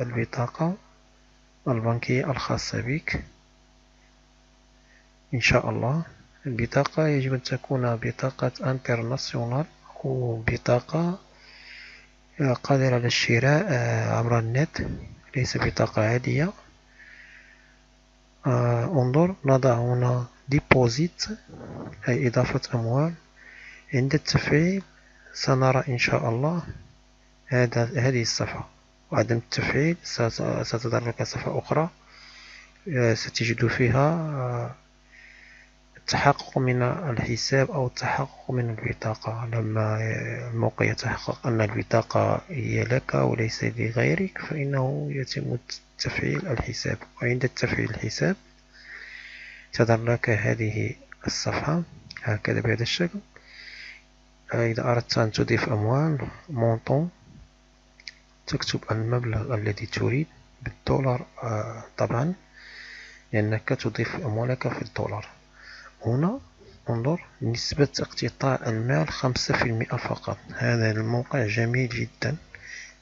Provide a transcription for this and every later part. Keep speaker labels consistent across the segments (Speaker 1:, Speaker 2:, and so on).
Speaker 1: البطاقة البنكية الخاصة بك إن شاء الله. البطاقة يجب أن تكون بطاقة انترناسيونال أو بطاقة قادرة على الشراء عبر النت، ليس بطاقة عادية. انظر، نضع هنا ديبوزيت أي إضافة أموال. عند التفعيل سنرى إن شاء الله هذه الصفحة، وعدم التفعيل ستظهر لك صفحة أخرى ستجد فيها التحقق من الحساب أو التحقق من البطاقة. لما الموقع يتحقق أن البطاقة هي لك وليس لغيرك فإنه يتم تفعيل الحساب. وعند تفعيل الحساب تظهر لك هذه الصفحة هكذا بهذا الشكل. إذا أردت أن تضيف أموال مونطون تكتب المبلغ الذي تريد بالدولار طبعا، لأنك تضيف أموالك في الدولار. هنا انظر، نسبة اقتطاع المال 5% فقط. هذا الموقع جميل جدا،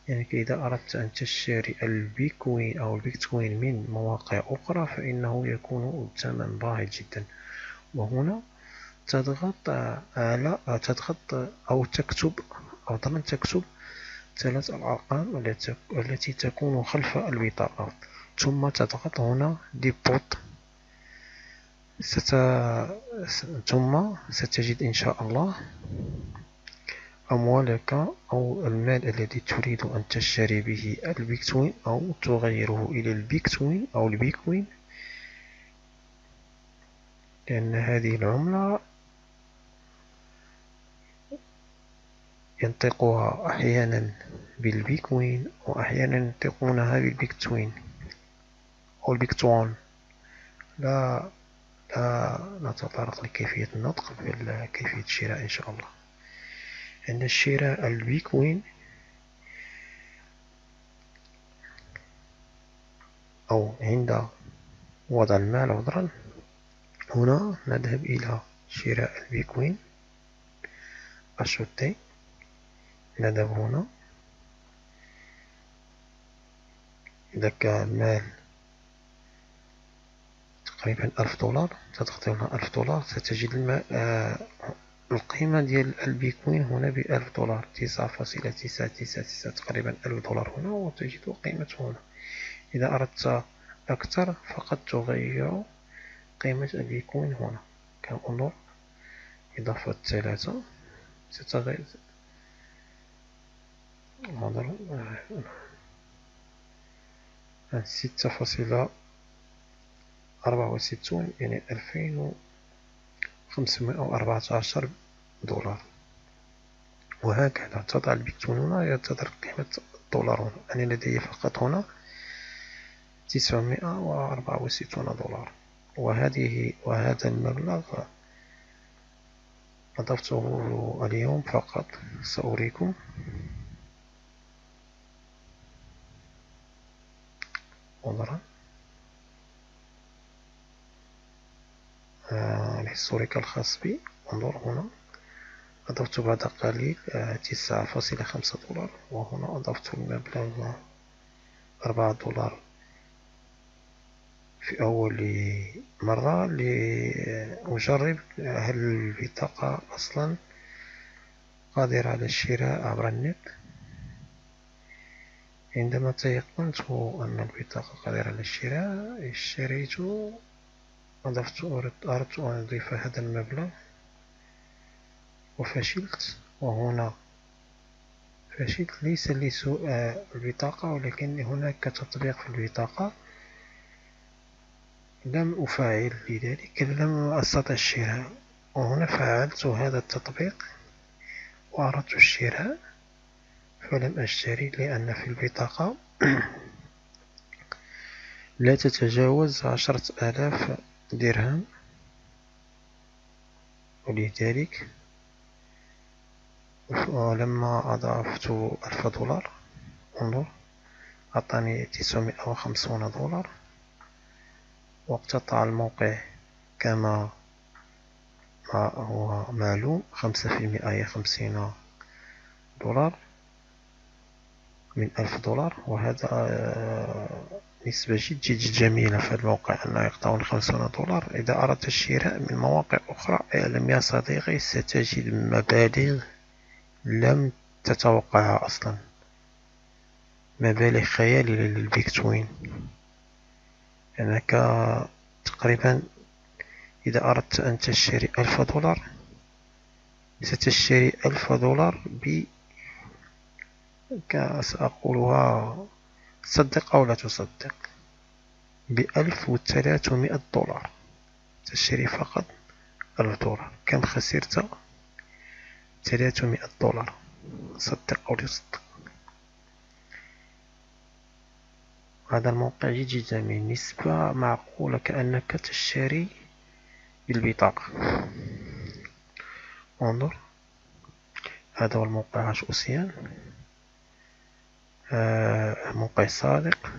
Speaker 1: يعني إذا أردت أن تشتري البيتكوين أو البيتكوين من مواقع أخرى فإنه يكون الثمن باهظ جدا. وهنا تضغط أو تكتب، أفضل أن تكتب 3 الأرقام التي تكون خلف البطاقة، ثم تضغط هنا ديبوت. ثم ستجد إن شاء الله أموالك أو المال الذي تريد أن تشتري به البيتكوين أو تغيره إلى البيتكوين أو البيتكوين، لأن هذه العملة ينطقها أحيانا بالبيتكوين وأحيانا ينطقونها بالبيتكوين أو البيتوان. لا نتطرق لكيفية النطق بل كيفية الشراء إن شاء الله. عند شراء البيتكوين أو عند وضع المال عذرا، هنا نذهب إلى شراء البيتكوين أشوتي. نذهب هنا، إذا كان المال تقريبا $1000 تضغط هنا $1000 ستجد القيمة ديال البيتكوين هنا $1000، 9.999 تقريبا $1000 هنا، وتجد قيمته هنا. إذا أردت أكثر فقد تغير قيمة البيتكوين هنا. كنظر إضافة 3 ستغير نظرا 6.64 يعني $2514. وهكذا تضع البيتكوين هنا تظهر قيمة الدولار هنا. أنا لدي فقط هنا $964. وهذا المبلغ أضفته اليوم فقط. سأريكم. انظرا الهستوريك الخاص بي. انظر هنا أضفت بعد قليل $9.5، وهنا أضفت المبلغ $4 في أول مرة لأجرب هل البطاقة أصلا قادرة على الشراء عبر النت. عندما تيقنت أن البطاقة قادرة على الشراء اشتريت. أردت أن أضيف هذا المبلغ وفشلت. وهنا فشلت، ليس لسوء البطاقة ولكن هناك تطبيق في البطاقة لم أفعل، لذلك لم أستطع الشراء. وهنا فعلت هذا التطبيق وأردت الشراء فلم أشتري، لأن في البطاقة لا تتجاوز 10,000 درهم. ولذلك لما أضفت $1000 انظر أعطاني $950 واقتطع الموقع كما هو معلوم 5% هي $50. من $1000. وهذا نسبة جد جميلة في الموقع، أنه يقطعون $50. إذا أردت الشراء من مواقع أخرى اعلم يا صديقي ستجد مبالغ لم تتوقعها أصلا، مبالغ خيالية للبيتكوين. أنك تقريبا إذا أردت أن تشتري $1000 ستشتري $1000 سأقولها، تصدق أو لا تصدق، $1300. تشتري فقط $1000. كم خسرت؟ $300. صدق أو لا تصدق. هذا الموقع جد جميل، نسبة معقولة كأنك تشتري بالبطاقة. انظر، هذا هو الموقع عشوسيا، موقع صادق.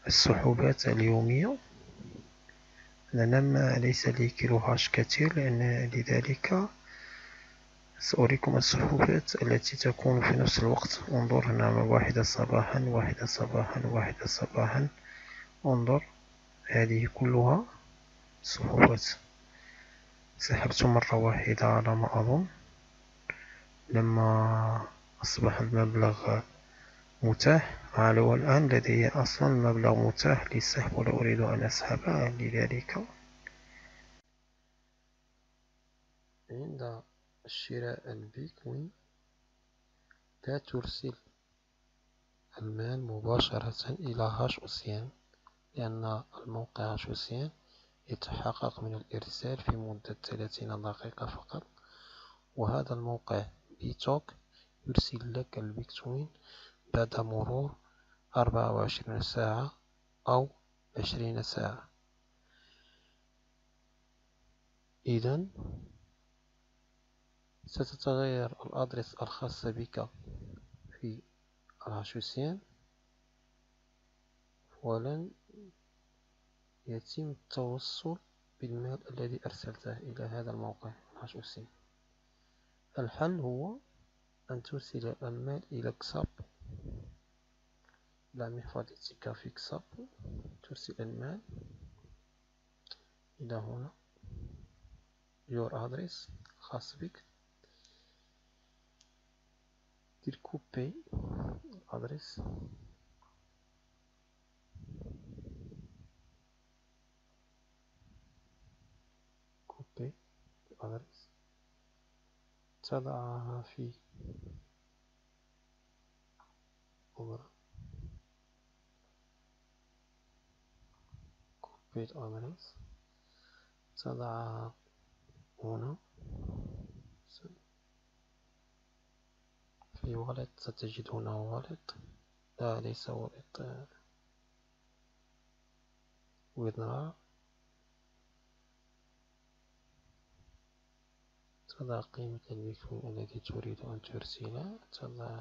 Speaker 1: السحوبات اليومية، أنا ليس لي كيلوهاش كثير، لذلك سأريكم السحوبات التي تكون في نفس الوقت. انظر هنا، 1 صباحا، 1 صباحا، 1 صباحا. انظر، هذه كلها سحوبات. سحبت مرة واحدة على ما أظن، لما أصبح المبلغ متاح. والآن لدي أصلا مبلغ متاح للسحب ولا أريد أن أسحبه، لذلك عند شراء البيتكوين لا ترسل المال مباشرة إلى هاشوسيان، لأن الموقع هاشوسيان يتحقق من الإرسال في مدة 30 دقيقة فقط. وهذا الموقع بيتوك يرسل لك البيتكوين بعد مرور 24 ساعة أو 20 ساعة. إذن ستتغير الأدرس الخاص بك في الهاشوسيان، ولن يتم التوصل بالمال الذي أرسلته إلى هذا الموقع الهاشوسي. الحل هو أن ترسل المال إلى كساب، إلى محفظتك في كساب. ترسل المال إلى هنا، your address الخاص بك، دير كوبي الأدرس، كوبي الأدرس، تضعها في أمر كوبي الأدرس، تضعها هنا في والت. ستجد هنا والت، لا ليس والت، withdraw. تضع قيمة البيتكوين الذي تريد أن ترسله، تضع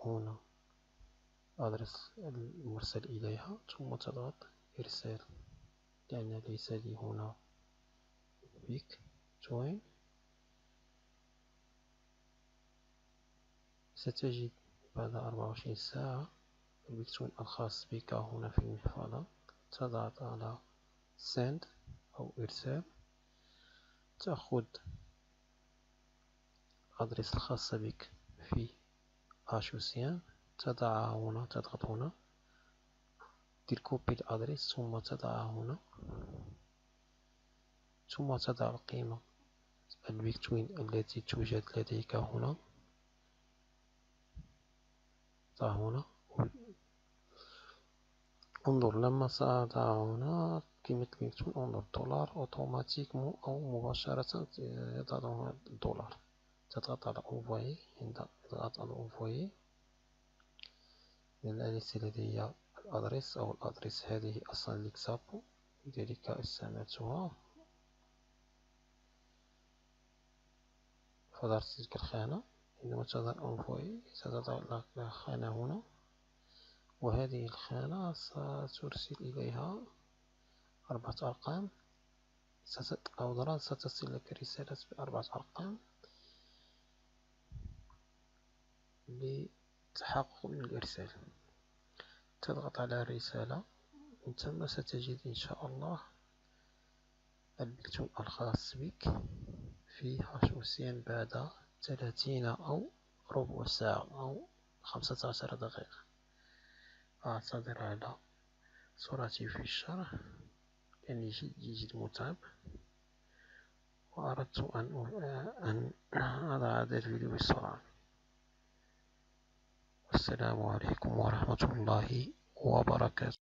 Speaker 1: هنا أدرس المرسل إليها، ثم تضغط إرسال، لأن ليس لي هنا بيتكوين. ستجد بعد 24 ساعة البيتكوين الخاص بك هنا في المحفظة. تضغط على send أو إرسال، تأخذ الأدرس الخاص بك في هاشوسيان، تضعها هنا، تضغط هنا، دير كوبي الأدرس، ثم تضعها هنا، ثم تضع القيمة البيتكوين التي توجد لديك هنا. ضع هنا، انظر لما سأضع هنا قيمة البيتكوين، انظر $، أوتوماتيك أو مباشرة يضع هنا $. تضغط على انفوي. عند اضغط على انفوي، لأن ليس لدي الأدرس أو الأدرس هذه أصلا لكسابو، لذلك استعملتها. فضغط تلك الخانة. عندما تضغط انفوي ستضع لك خانة هنا، وهذه الخانة سترسل إليها 4 أرقام. ستصل لك رسالة ب4 أرقام لتحقق الإرسال. تضغط على الرسالة، من ثم ستجد إن شاء الله المكتوب الخاص بك فيه شخصيا بعد 30 أو ربع ساعة أو 15 دقيقة. أعتذر على سرعتي في الشرح لأني جد متعب، وأردت أن أضع هذا الفيديو بسرعة. والسلام عليكم ورحمة الله وبركاته.